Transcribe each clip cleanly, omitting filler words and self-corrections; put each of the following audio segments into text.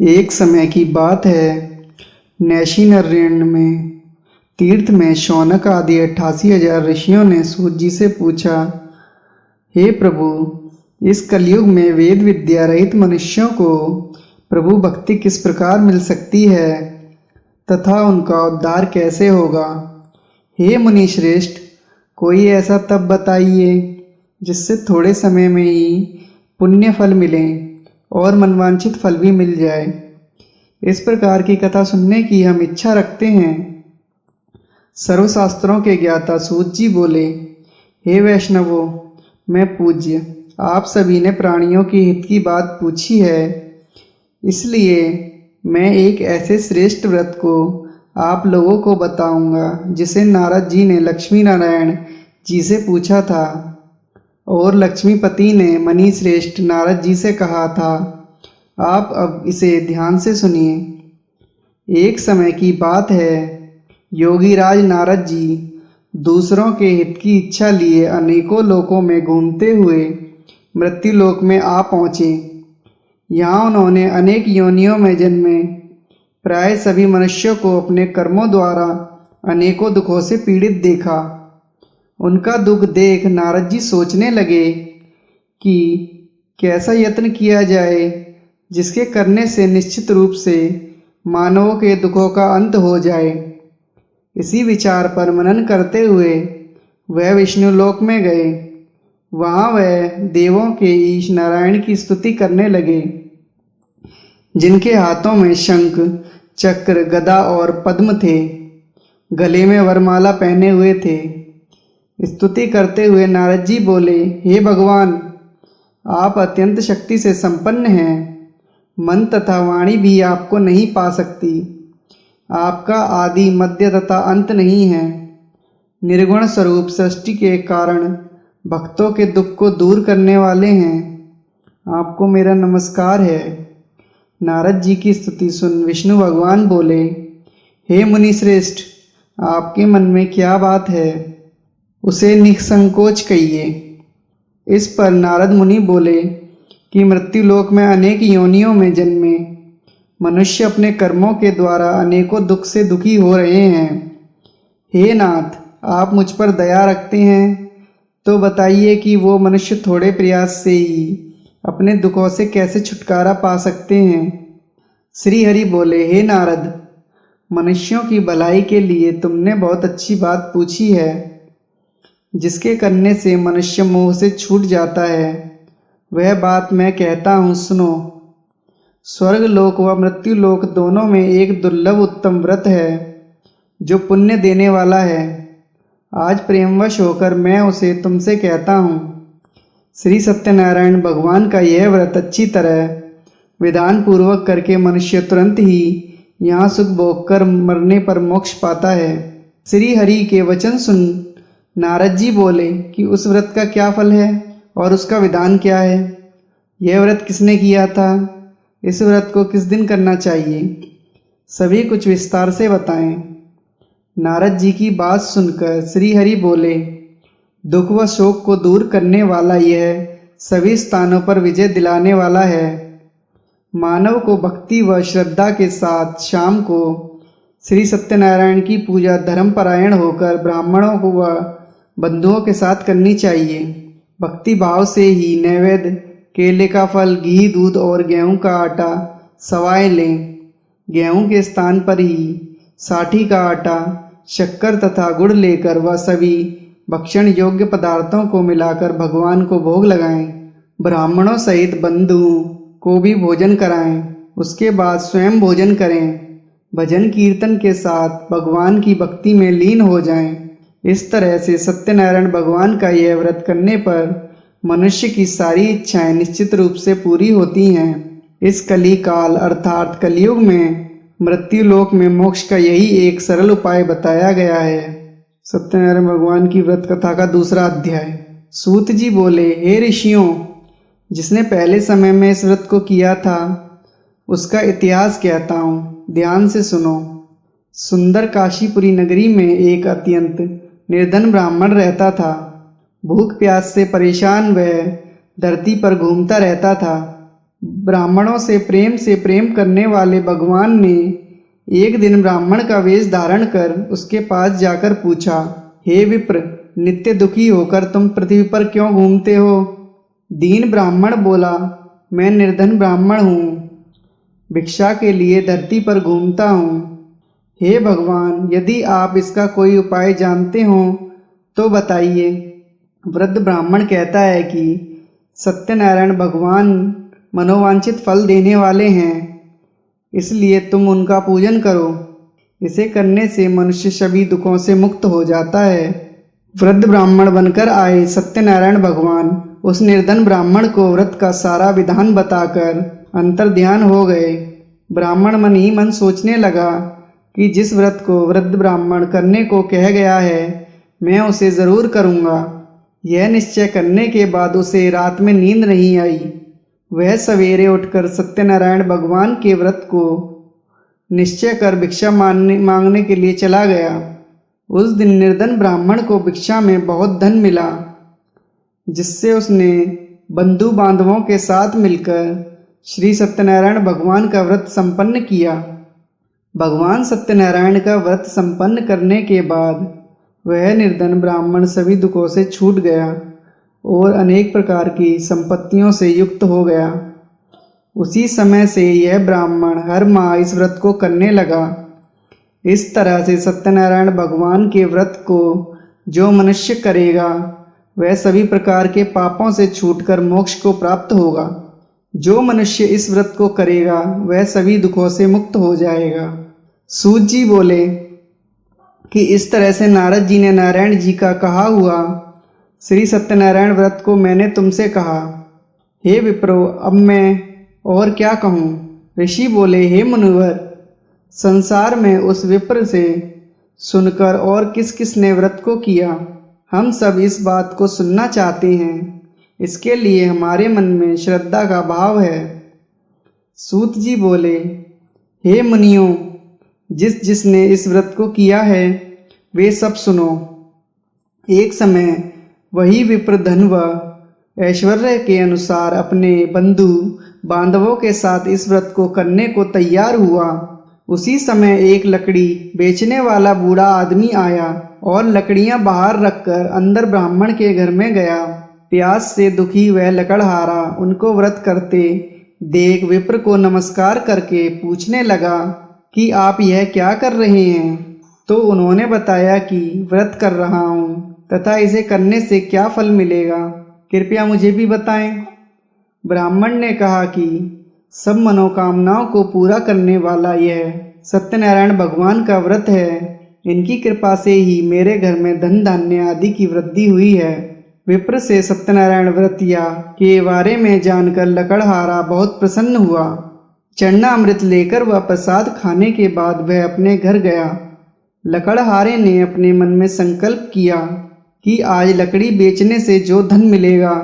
एक समय की बात है, नैशिनरण्य में तीर्थ में शौनक आदि 88,000 ऋषियों ने सूत जी से पूछा, हे प्रभु, इस कलयुग में वेद विद्या रहित मनुष्यों को प्रभु भक्ति किस प्रकार मिल सकती है तथा उनका उद्धार कैसे होगा। हे मुनि श्रेष्ठ, कोई ऐसा तप बताइए जिससे थोड़े समय में ही पुण्य फल मिले और मनवांछित फल भी मिल जाए। इस प्रकार की कथा सुनने की हम इच्छा रखते हैं। सर्वशास्त्रों के ज्ञाता सूत जी बोले, हे वैष्णवों, मैं पूज्य, आप सभी ने प्राणियों की हित की बात पूछी है, इसलिए मैं एक ऐसे श्रेष्ठ व्रत को आप लोगों को बताऊंगा जिसे नारद जी ने लक्ष्मी नारायण जी से पूछा था और लक्ष्मीपति ने मणि श्रेष्ठ नारद जी से कहा था। आप अब इसे ध्यान से सुनिए। एक समय की बात है, योगीराज नारद जी दूसरों के हित की इच्छा लिए अनेकों लोकों में घूमते हुए मृत्युलोक में आ पहुँचे। यहाँ उन्होंने अनेक योनियों में जन्मे प्राय सभी मनुष्यों को अपने कर्मों द्वारा अनेकों दुखों से पीड़ित देखा। उनका दुख देख नारद जी सोचने लगे कि कैसा यत्न किया जाए जिसके करने से निश्चित रूप से मानवों के दुखों का अंत हो जाए। इसी विचार पर मनन करते हुए वह विष्णुलोक में गए। वहाँ वह देवों के ईश नारायण की स्तुति करने लगे, जिनके हाथों में शंख, चक्र, गदा और पद्म थे, गले में वरमाला पहने हुए थे। स्तुति करते हुए नारद जी बोले, हे भगवान, आप अत्यंत शक्ति से संपन्न हैं। मन तथा वाणी भी आपको नहीं पा सकती। आपका आदि मध्य तथा अंत नहीं है। निर्गुण स्वरूप सृष्टि के कारण भक्तों के दुख को दूर करने वाले हैं। आपको मेरा नमस्कार है। नारद जी की स्तुति सुन विष्णु भगवान बोले, हे मुनि श्रेष्ठ, आपके मन में क्या बात है, उसे निसंकोच कहिए। इस पर नारद मुनि बोले कि मृत्युलोक में अनेक योनियों में जन्मे मनुष्य अपने कर्मों के द्वारा अनेकों दुख से दुखी हो रहे हैं। हे नाथ, आप मुझ पर दया रखते हैं तो बताइए कि वो मनुष्य थोड़े प्रयास से ही अपने दुखों से कैसे छुटकारा पा सकते हैं। श्री हरि बोले, हे नारद, मनुष्यों की भलाई के लिए तुमने बहुत अच्छी बात पूछी है, जिसके करने से मनुष्य मोह से छूट जाता है। वह बात मैं कहता हूँ, सुनो। स्वर्ग लोक व मृत्यु लोक दोनों में एक दुर्लभ उत्तम व्रत है जो पुण्य देने वाला है। आज प्रेमवश होकर मैं उसे तुमसे कहता हूँ। श्री सत्यनारायण भगवान का यह व्रत अच्छी तरह विधान पूर्वक करके मनुष्य तुरंत ही यहाँ सुख भोग कर मरने पर मोक्ष पाता है। श्री हरि के वचन सुन नारद जी बोले कि उस व्रत का क्या फल है और उसका विधान क्या है। यह व्रत किसने किया था, इस व्रत को किस दिन करना चाहिए, सभी कुछ विस्तार से बताएं। नारद जी की बात सुनकर श्री हरि बोले, दुख व शोक को दूर करने वाला यह सभी स्थानों पर विजय दिलाने वाला है। मानव को भक्ति व श्रद्धा के साथ शाम को श्री सत्यनारायण की पूजा धर्मपरायण होकर ब्राह्मणों को व बंधुओं के साथ करनी चाहिए। भक्ति भाव से ही नैवेद्य, केले का फल, घी, दूध और गेहूं का आटा सवाए लें। गेहूं के स्थान पर ही साठी का आटा, शक्कर तथा गुड़ लेकर वह सभी भक्षण योग्य पदार्थों को मिलाकर भगवान को भोग लगाएं। ब्राह्मणों सहित बंधुओं को भी भोजन कराएं। उसके बाद स्वयं भोजन करें। भजन कीर्तन के साथ भगवान की भक्ति में लीन हो जाएं। इस तरह से सत्यनारायण भगवान का यह व्रत करने पर मनुष्य की सारी इच्छाएं निश्चित रूप से पूरी होती हैं। इस कली काल अर्थात कलयुग में मृत्यु लोक में मोक्ष का यही एक सरल उपाय बताया गया है। सत्यनारायण भगवान की व्रत कथा का दूसरा अध्याय। सूत जी बोले, हे ऋषियों, जिसने पहले समय में इस व्रत को किया था उसका इतिहास कहता हूँ, ध्यान से सुनो। सुंदर काशीपुरी नगरी में एक अत्यंत निर्धन ब्राह्मण रहता था। भूख प्यास से परेशान वह धरती पर घूमता रहता था। ब्राह्मणों से प्रेम करने वाले भगवान ने एक दिन ब्राह्मण का वेश धारण कर उसके पास जाकर पूछा, हे विप्र, नित्य दुखी होकर तुम पृथ्वी पर क्यों घूमते हो? दीन ब्राह्मण बोला, मैं निर्धन ब्राह्मण हूँ, भिक्षा के लिए धरती पर घूमता हूँ। हे भगवान, यदि आप इसका कोई उपाय जानते हो तो बताइए। वृद्ध ब्राह्मण कहता है कि सत्यनारायण भगवान मनोवांछित फल देने वाले हैं, इसलिए तुम उनका पूजन करो। इसे करने से मनुष्य सभी दुखों से मुक्त हो जाता है। वृद्ध ब्राह्मण बनकर आए सत्यनारायण भगवान उस निर्धन ब्राह्मण को व्रत का सारा विधान बताकर अंतर्ध्यान हो गए। ब्राह्मण मन ही मन सोचने लगा कि जिस व्रत को वृद्ध ब्राह्मण करने को कह गया है, मैं उसे जरूर करूँगा। यह निश्चय करने के बाद उसे रात में नींद नहीं आई। वह सवेरे उठकर सत्यनारायण भगवान के व्रत को निश्चय कर भिक्षा मांगने के लिए चला गया। उस दिन निर्धन ब्राह्मण को भिक्षा में बहुत धन मिला, जिससे उसने बंधु बांधवों के साथ मिलकर श्री सत्यनारायण भगवान का व्रत संपन्न किया। भगवान सत्यनारायण का व्रत संपन्न करने के बाद वह निर्धन ब्राह्मण सभी दुखों से छूट गया और अनेक प्रकार की संपत्तियों से युक्त हो गया। उसी समय से यह ब्राह्मण हर माह इस व्रत को करने लगा। इस तरह से सत्यनारायण भगवान के व्रत को जो मनुष्य करेगा वह सभी प्रकार के पापों से छूटकर मोक्ष को प्राप्त होगा। जो मनुष्य इस व्रत को करेगा वह सभी दुखों से मुक्त हो जाएगा। सूत जी बोले कि इस तरह से नारद जी ने नारायण जी का कहा हुआ श्री सत्यनारायण व्रत को मैंने तुमसे कहा। हे विप्रो, अब मैं और क्या कहूँ? ऋषि बोले, हे मुनिवर, संसार में उस विप्र से सुनकर और किस किस ने व्रत को किया, हम सब इस बात को सुनना चाहते हैं। इसके लिए हमारे मन में श्रद्धा का भाव है। सूत जी बोले, हे मुनियों, जिसने इस व्रत को किया है वे सब सुनो। एक समय वही विप्र धन व ऐश्वर्य के अनुसार अपने बंधु बांधवों के साथ इस व्रत को करने को तैयार हुआ। उसी समय एक लकड़ी बेचने वाला बूढ़ा आदमी आया और लकड़ियां बाहर रखकर अंदर ब्राह्मण के घर में गया। प्यास से दुखी वह लकड़हारा उनको व्रत करते देख विप्र को नमस्कार करके पूछने लगा कि आप यह क्या कर रहे हैं? तो उन्होंने बताया कि व्रत कर रहा हूँ तथा इसे करने से क्या फल मिलेगा, कृपया मुझे भी बताएं। ब्राह्मण ने कहा कि सब मनोकामनाओं को पूरा करने वाला यह सत्यनारायण भगवान का व्रत है। इनकी कृपा से ही मेरे घर में धन धान्य आदि की वृद्धि हुई है। विप्र से सत्यनारायण व्रतिया के बारे में जानकर लकड़हारा बहुत प्रसन्न हुआ। चरणामृत लेकर वह प्रसाद खाने के बाद वह अपने घर गया। लकड़हारे ने अपने मन में संकल्प किया कि आज लकड़ी बेचने से जो धन मिलेगा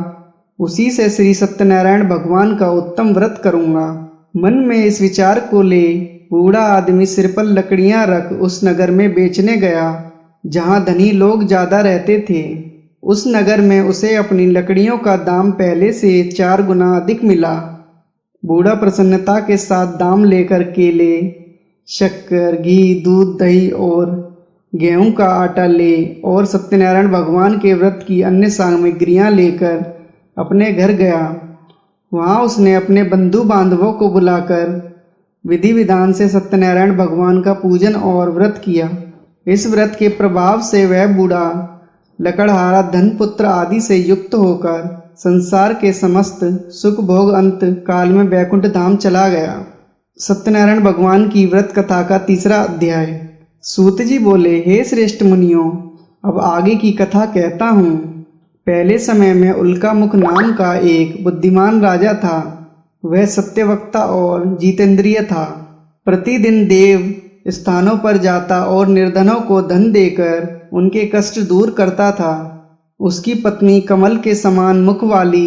उसी से श्री सत्यनारायण भगवान का उत्तम व्रत करूंगा। मन में इस विचार को ले बूढ़ा आदमी सिर पर लकड़ियां रख उस नगर में बेचने गया जहां धनी लोग ज्यादा रहते थे। उस नगर में उसे अपनी लकड़ियों का दाम पहले से 4 गुना अधिक मिला। बूढ़ा प्रसन्नता के साथ दाम लेकर केले, शक्कर, घी, दूध, दही और गेहूं का आटा ले और सत्यनारायण भगवान के व्रत की अन्य सामग्रियां लेकर अपने घर गया। वहां उसने अपने बंधु बांधवों को बुलाकर विधि विधान से सत्यनारायण भगवान का पूजन और व्रत किया। इस व्रत के प्रभाव से वह बूढ़ा लकड़हारा धन पुत्र आदि से युक्त होकर संसार के समस्त सुख भोग अंत काल में बैकुंठ धाम चला गया। सत्यनारायण भगवान की व्रत कथा का 3रा अध्याय। सूत जी बोले, हे श्रेष्ठ मुनियों, अब आगे की कथा कहता हूँ। पहले समय में उल्कामुख नाम का एक बुद्धिमान राजा था। वह सत्यवक्ता और जितेंद्रिय था। प्रतिदिन देव स्थानों पर जाता और निर्धनों को धन देकर उनके कष्ट दूर करता था। उसकी पत्नी कमल के समान मुख वाली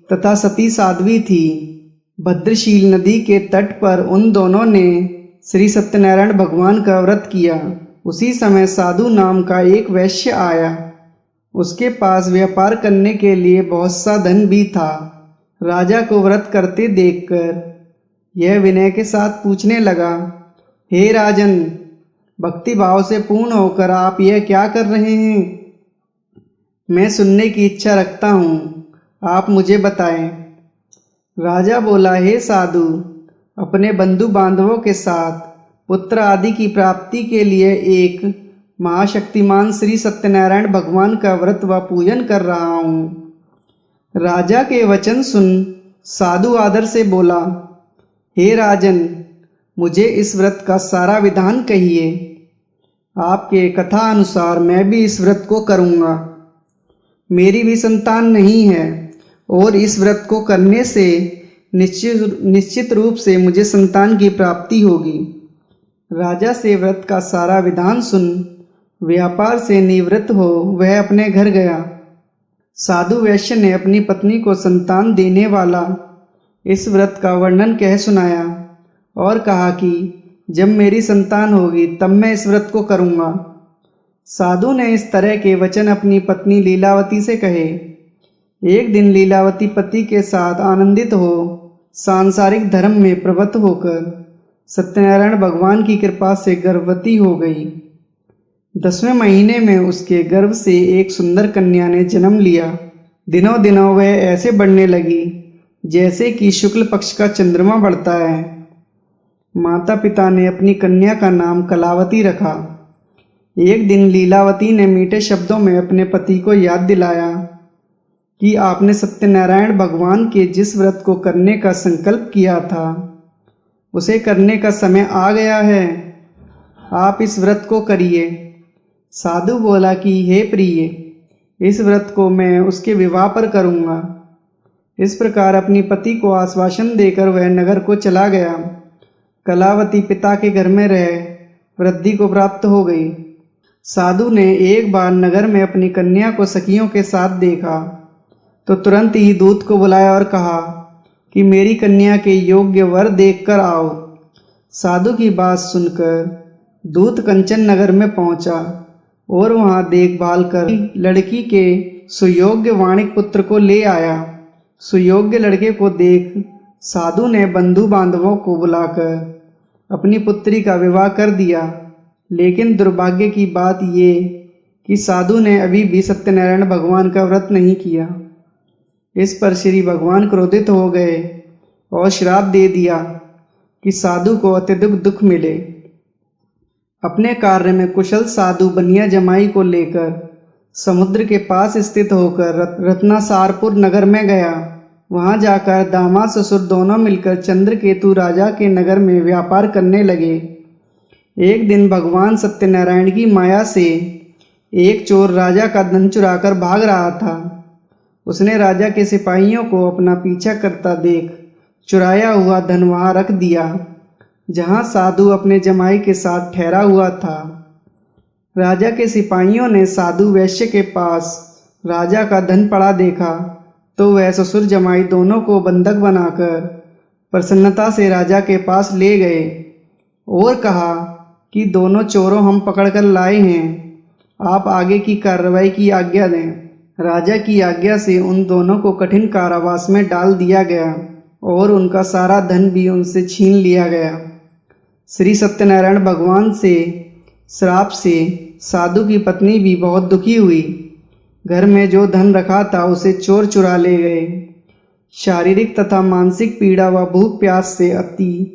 तथा सती साध्वी थी। भद्रशील नदी के तट पर उन दोनों ने श्री सत्यनारायण भगवान का व्रत किया। उसी समय साधु नाम का एक वैश्य आया। उसके पास व्यापार करने के लिए बहुत सा धन भी था। राजा को व्रत करते देखकर यह विनय के साथ पूछने लगा, हे राजन, भक्ति भाव से पूर्ण होकर आप यह क्या कर रहे हैं? मैं सुनने की इच्छा रखता हूँ, आप मुझे बताएं। राजा बोला, हे साधु, अपने बंधु बांधवों के साथ पुत्र आदि की प्राप्ति के लिए एक महाशक्तिमान श्री सत्यनारायण भगवान का व्रत व पूजन कर रहा हूँ। राजा के वचन सुन साधु आदर से बोला, हे राजन, मुझे इस व्रत का सारा विधान कहिए। आपके कथा अनुसार मैं भी इस व्रत को करूँगा। मेरी भी संतान नहीं है और इस व्रत को करने से निश्चित रूप से मुझे संतान की प्राप्ति होगी। राजा से व्रत का सारा विधान सुन व्यापार से निवृत्त हो वह अपने घर गया। साधु वैश्य ने अपनी पत्नी को संतान देने वाला इस व्रत का वर्णन कह सुनाया और कहा कि जब मेरी संतान होगी तब मैं इस व्रत को करूँगा। साधु ने इस तरह के वचन अपनी पत्नी लीलावती से कहे। एक दिन लीलावती पति के साथ आनंदित हो सांसारिक धर्म में प्रवृत्त होकर सत्यनारायण भगवान की कृपा से गर्भवती हो गई। 10वें महीने में उसके गर्भ से एक सुंदर कन्या ने जन्म लिया। दिनों दिनों वह ऐसे बढ़ने लगी जैसे कि शुक्ल पक्ष का चंद्रमा बढ़ता है। माता पिता ने अपनी कन्या का नाम कलावती रखा। एक दिन लीलावती ने मीठे शब्दों में अपने पति को याद दिलाया कि आपने सत्यनारायण भगवान के जिस व्रत को करने का संकल्प किया था उसे करने का समय आ गया है। आप इस व्रत को करिए। साधु बोला कि हे प्रिय, इस व्रत को मैं उसके विवाह पर करूँगा। इस प्रकार अपनी पति को आश्वासन देकर वह नगर को चला गया। कलावती पिता के घर में रह वृद्धि को प्राप्त हो गई। साधु ने एक बार नगर में अपनी कन्या को सखियों के साथ देखा तो तुरंत ही दूत को बुलाया और कहा कि मेरी कन्या के योग्य वर देखकर आओ। साधु की बात सुनकर दूत कंचन नगर में पहुंचा और वहां देखभाल कर लड़की के सुयोग्य वाणिक पुत्र को ले आया। सुयोग्य लड़के को देख साधु ने बंधु बांधवों को बुलाकर अपनी पुत्री का विवाह कर दिया। लेकिन दुर्भाग्य की बात ये कि साधु ने अभी भी सत्यनारायण भगवान का व्रत नहीं किया। इस पर श्री भगवान क्रोधित हो गए और श्राप दे दिया कि साधु को अत्यधिक दुख मिले। अपने कार्य में कुशल साधु बनिया जमाई को लेकर समुद्र के पास स्थित होकर रत्नासारपुर नगर में गया। वहां जाकर दामाद ससुर दोनों मिलकर चंद्रकेतु राजा के नगर में व्यापार करने लगे। एक दिन भगवान सत्यनारायण की माया से एक चोर राजा का धन चुराकर भाग रहा था। उसने राजा के सिपाहियों को अपना पीछा करता देख चुराया हुआ धन वहां रख दिया जहां साधु अपने जमाई के साथ ठहरा हुआ था। राजा के सिपाहियों ने साधु वैश्य के पास राजा का धन पड़ा देखा तो वह ससुर जमाई दोनों को बंधक बनाकर प्रसन्नता से राजा के पास ले गए और कहा कि दोनों चोरों हम पकड़कर लाए हैं, आप आगे की कार्रवाई की आज्ञा दें। राजा की आज्ञा से उन दोनों को कठिन कारावास में डाल दिया गया और उनका सारा धन भी उनसे छीन लिया गया। श्री सत्यनारायण भगवान से श्राप से साधु की पत्नी भी बहुत दुखी हुई। घर में जो धन रखा था उसे चोर चुरा ले गए। शारीरिक तथा मानसिक पीड़ा व भूख प्यास से अति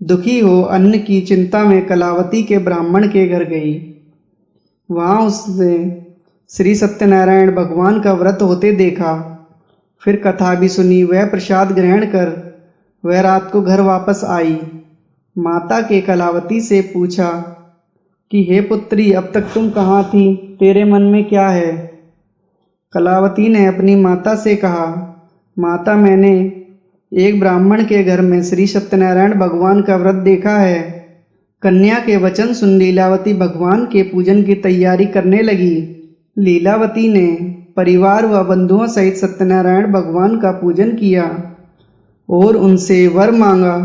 दुखी हो अन्न की चिंता में कलावती के ब्राह्मण के घर गई। वहां उसने श्री सत्यनारायण भगवान का व्रत होते देखा। फिर कथा भी सुनी। वह प्रसाद ग्रहण कर वह रात को घर वापस आई। माता के कलावती से पूछा कि हे पुत्री, अब तक तुम कहाँ थी? तेरे मन में क्या है? कलावती ने अपनी माता से कहा, माता, मैंने एक ब्राह्मण के घर में श्री सत्यनारायण भगवान का व्रत देखा है। कन्या के वचन सुन लीलावती भगवान के पूजन की तैयारी करने लगी। लीलावती ने परिवार व बंधुओं सहित सत्यनारायण भगवान का पूजन किया और उनसे वर मांगा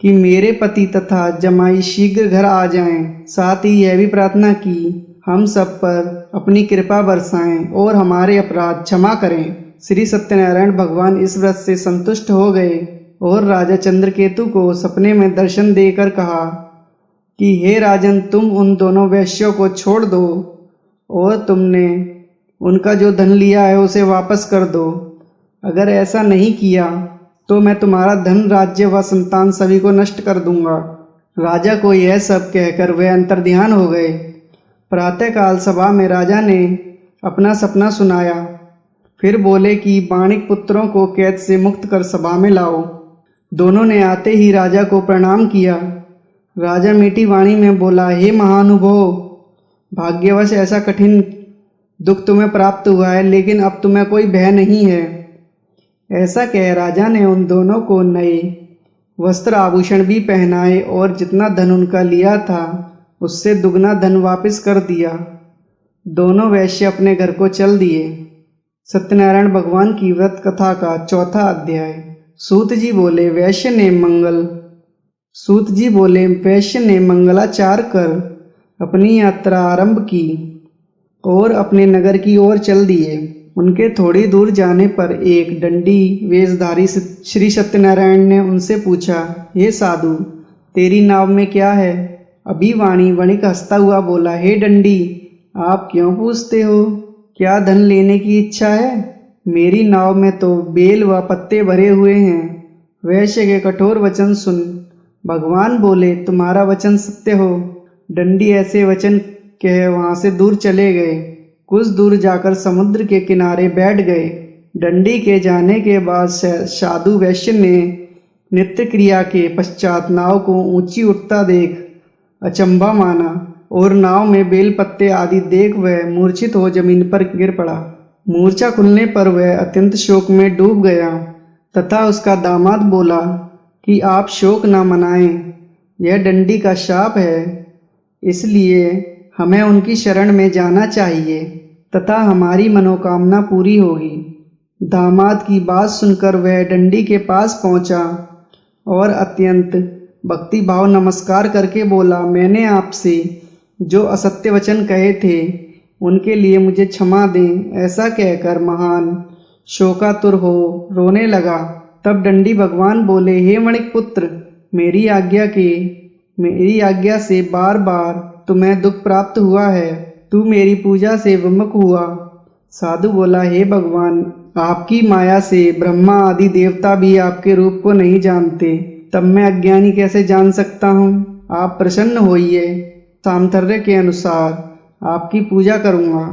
कि मेरे पति तथा जमाई शीघ्र घर आ जाएं। साथ ही यह भी प्रार्थना की हम सब पर अपनी कृपा बरसाएं और हमारे अपराध क्षमा करें। श्री सत्यनारायण भगवान इस व्रत से संतुष्ट हो गए और राजा चंद्रकेतु को सपने में दर्शन देकर कहा कि हे राजन, तुम उन दोनों वैश्यों को छोड़ दो और तुमने उनका जो धन लिया है उसे वापस कर दो। अगर ऐसा नहीं किया तो मैं तुम्हारा धन, राज्य व संतान सभी को नष्ट कर दूंगा। राजा को यह सब कहकर वे अंतर्ध्यान हो गए। प्रातःकाल सभा में राजा ने अपना सपना सुनाया। फिर बोले कि बाणिक पुत्रों को कैद से मुक्त कर सभा में लाओ। दोनों ने आते ही राजा को प्रणाम किया। राजा मीठी वाणी में बोला, हे महानुभाव, भाग्यवश ऐसा कठिन दुख तुम्हें प्राप्त हुआ है, लेकिन अब तुम्हें कोई भय नहीं है। ऐसा कह राजा ने उन दोनों को नए वस्त्र आभूषण भी पहनाए और जितना धन उनका लिया था उससे दुगना धन वापस कर दिया। दोनों वैश्य अपने घर को चल दिए। सत्यनारायण भगवान की व्रत कथा का चौथा अध्याय। सूत जी बोले, वैश्य ने मंगलाचार कर अपनी यात्रा आरंभ की और अपने नगर की ओर चल दिए। उनके थोड़ी दूर जाने पर एक दंडी वेशधारी श्री सत्यनारायण ने उनसे पूछा, हे साधु, तेरी नाव में क्या है? अभिवाणी वणिक हंसता हुआ बोला, हे दंडी, आप क्यों पूछते हो? क्या धन लेने की इच्छा है? मेरी नाव में तो बेल व पत्ते भरे हुए हैं। वैश्य के कठोर वचन सुन भगवान बोले, तुम्हारा वचन सत्य हो। दंडी ऐसे वचन कह वहां से दूर चले गए। कुछ दूर जाकर समुद्र के किनारे बैठ गए। दंडी के जाने के बाद साधु वैश्य ने नित्य क्रिया के पश्चात नाव को ऊंची उठता देख अचंभा माना और नाव में बेल पत्ते आदि देख वह मूर्छित हो जमीन पर गिर पड़ा। मूर्छा खुलने पर वह अत्यंत शोक में डूब गया तथा उसका दामाद बोला कि आप शोक न मनाएं, यह दंडी का शाप है, इसलिए हमें उनकी शरण में जाना चाहिए तथा हमारी मनोकामना पूरी होगी। दामाद की बात सुनकर वह दंडी के पास पहुंचा और अत्यंत भक्ति भाव नमस्कार करके बोला, मैंने आपसे जो असत्य वचन कहे थे उनके लिए मुझे क्षमा दें। ऐसा कहकर महान शोकातुर हो रोने लगा। तब दंडी भगवान बोले, हे वणिक पुत्र, मेरी आज्ञा से बार बार तुम्हें दुख प्राप्त हुआ है। तू मेरी पूजा से विमुख हुआ। साधु बोला, हे भगवान, आपकी माया से ब्रह्मा आदि देवता भी आपके रूप को नहीं जानते, तब मैं अज्ञानी कैसे जान सकता हूँ? आप प्रसन्न होइए, सामर्थ्य के अनुसार आपकी पूजा करूँगा।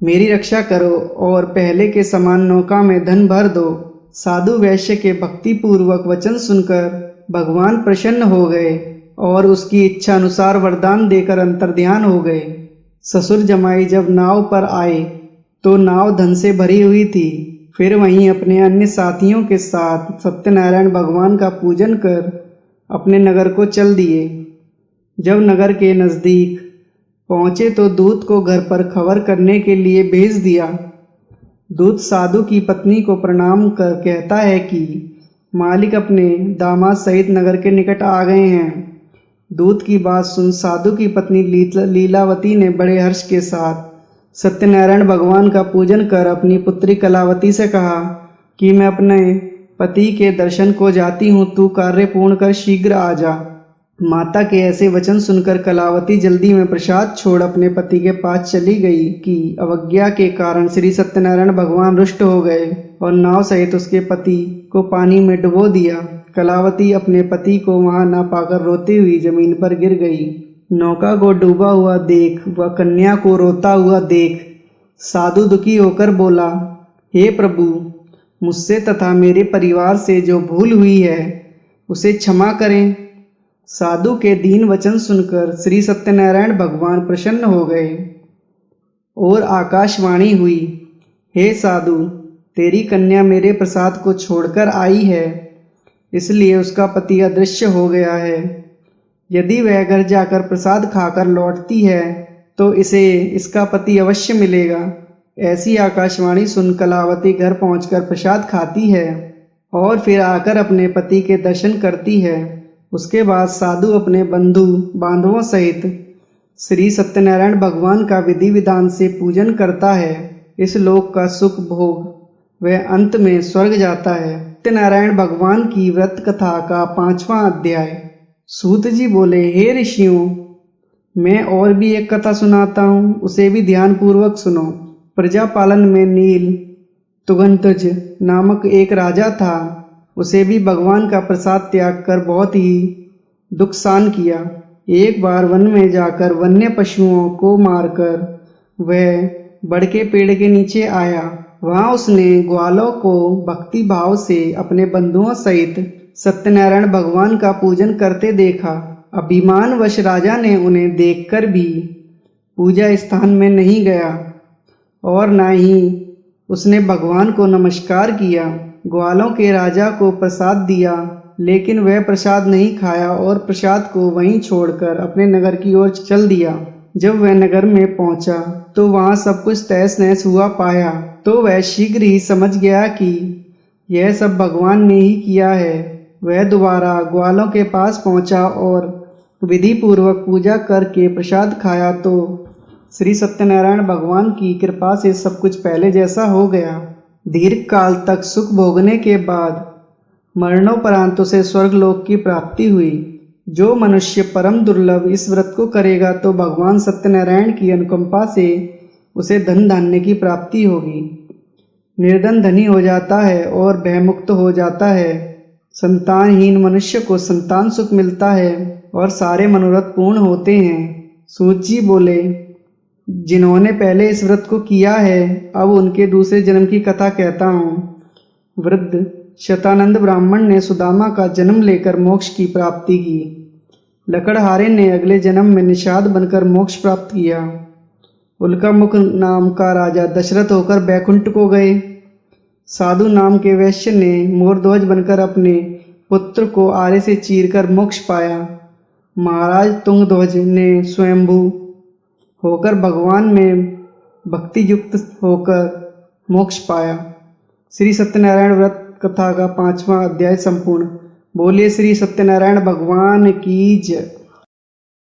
मेरी रक्षा करो और पहले के समान नौका में धन भर दो। साधु वैश्य के भक्ति पूर्वक वचन सुनकर भगवान प्रसन्न हो गए और उसकी इच्छा अनुसार वरदान देकर अंतर्ध्यान हो गए। ससुर जमाई जब नाव पर आए तो नाव धन से भरी हुई थी। फिर वहीं अपने अन्य साथियों के साथ सत्यनारायण भगवान का पूजन कर अपने नगर को चल दिए। जब नगर के नज़दीक पहुँचे तो दूत को घर पर खबर करने के लिए भेज दिया। दूत साधु की पत्नी को प्रणाम कर कहता है कि मालिक अपने दामाद सहित नगर के निकट आ गए हैं। दूत की बात सुन साधु की पत्नी लीलावती ने बड़े हर्ष के साथ सत्यनारायण भगवान का पूजन कर अपनी पुत्री कलावती से कहा कि मैं अपने पति के दर्शन को जाती हूँ, तू कार्य पूर्ण कर शीघ्र आ जा। माता के ऐसे वचन सुनकर कलावती जल्दी में प्रसाद छोड़ अपने पति के पास चली गई कि अवज्ञा के कारण श्री सत्यनारायण भगवान रुष्ट हो गए और नाव सहित उसके पति को पानी में डुबो दिया। कलावती अपने पति को वहां न पाकर रोती हुई जमीन पर गिर गई। नौका को डूबा हुआ देख व कन्या को रोता हुआ देख साधु दुखी होकर बोला, हे प्रभु, मुझसे तथा मेरे परिवार से जो भूल हुई है उसे क्षमा करें। साधु के दीन वचन सुनकर श्री सत्यनारायण भगवान प्रसन्न हो गए और आकाशवाणी हुई, हे साधु, तेरी कन्या मेरे प्रसाद को छोड़कर आई है, इसलिए उसका पति अदृश्य हो गया है। यदि वह घर जाकर प्रसाद खाकर लौटती है तो इसे इसका पति अवश्य मिलेगा। ऐसी आकाशवाणी सुन कलावती घर पहुंचकर प्रसाद खाती है और फिर आकर अपने पति के दर्शन करती है। उसके बाद साधु अपने बंधु बांधवों सहित श्री सत्यनारायण भगवान का विधि विधान से पूजन करता है। इस लोक का सुख भोग वह अंत में स्वर्ग जाता है। सत्यनारायण भगवान की व्रत कथा का 5वां अध्याय। सूत जी बोले, हे ऋषियों, मैं और भी एक कथा सुनाता हूँ, उसे भी ध्यान पूर्वक सुनो। प्रजापालन में नील तुगंतज नामक एक राजा था। उसे भी भगवान का प्रसाद त्याग कर बहुत ही दुख सहन किया। एक बार वन में जाकर वन्य पशुओं को मारकर वह बड़ के पेड़ के नीचे आया। वहां उसने ग्वालों को भक्ति भाव से अपने बंधुओं सहित सत्यनारायण भगवान का पूजन करते देखा। अभिमानवश राजा ने उन्हें देखकर भी पूजा स्थान में नहीं गया और न ही उसने भगवान को नमस्कार किया। ग्वालों के राजा को प्रसाद दिया, लेकिन वह प्रसाद नहीं खाया और प्रसाद को वहीं छोड़कर अपने नगर की ओर चल दिया। जब वह नगर में पहुंचा तो वहां सब कुछ तहस नहस हुआ पाया, तो वह शीघ्र ही समझ गया कि यह सब भगवान ने ही किया है। वह दोबारा ग्वालों के पास पहुंचा और विधि पूर्वक पूजा करके प्रसाद खाया तो श्री सत्यनारायण भगवान की कृपा से सब कुछ पहले जैसा हो गया। दीर्घ काल तक सुख भोगने के बाद मरणोपरांत उसे स्वर्गलोक की प्राप्ति हुई। जो मनुष्य परम दुर्लभ इस व्रत को करेगा तो भगवान सत्यनारायण की अनुकंपा से उसे धन धान्य की प्राप्ति होगी। निर्धन धनी हो जाता है और भयमुक्त हो जाता है। संतानहीन मनुष्य को संतान सुख मिलता है और सारे मनोरथ पूर्ण होते हैं। सूत जी बोले, जिन्होंने पहले इस व्रत को किया है, अब उनके दूसरे जन्म की कथा कहता हूँ। वृद्ध शतानंद ब्राह्मण ने सुदामा का जन्म लेकर मोक्ष की प्राप्ति की। लकड़हारे ने अगले जन्म में निषाद बनकर मोक्ष प्राप्त किया। उल्कामुख नाम का राजा दशरथ होकर बैकुंठ को गए। साधु नाम के वैश्य ने मोरध्वज बनकर अपने पुत्र को आरे से चीरकर मोक्ष पाया। महाराज तुंगध्वज ने स्वयंभू होकर भगवान में भक्ति युक्त होकर मोक्ष पाया। श्री सत्यनारायण व्रत कथा का 5वां अध्याय संपूर्ण। बोलिए श्री सत्यनारायण भगवान की जय।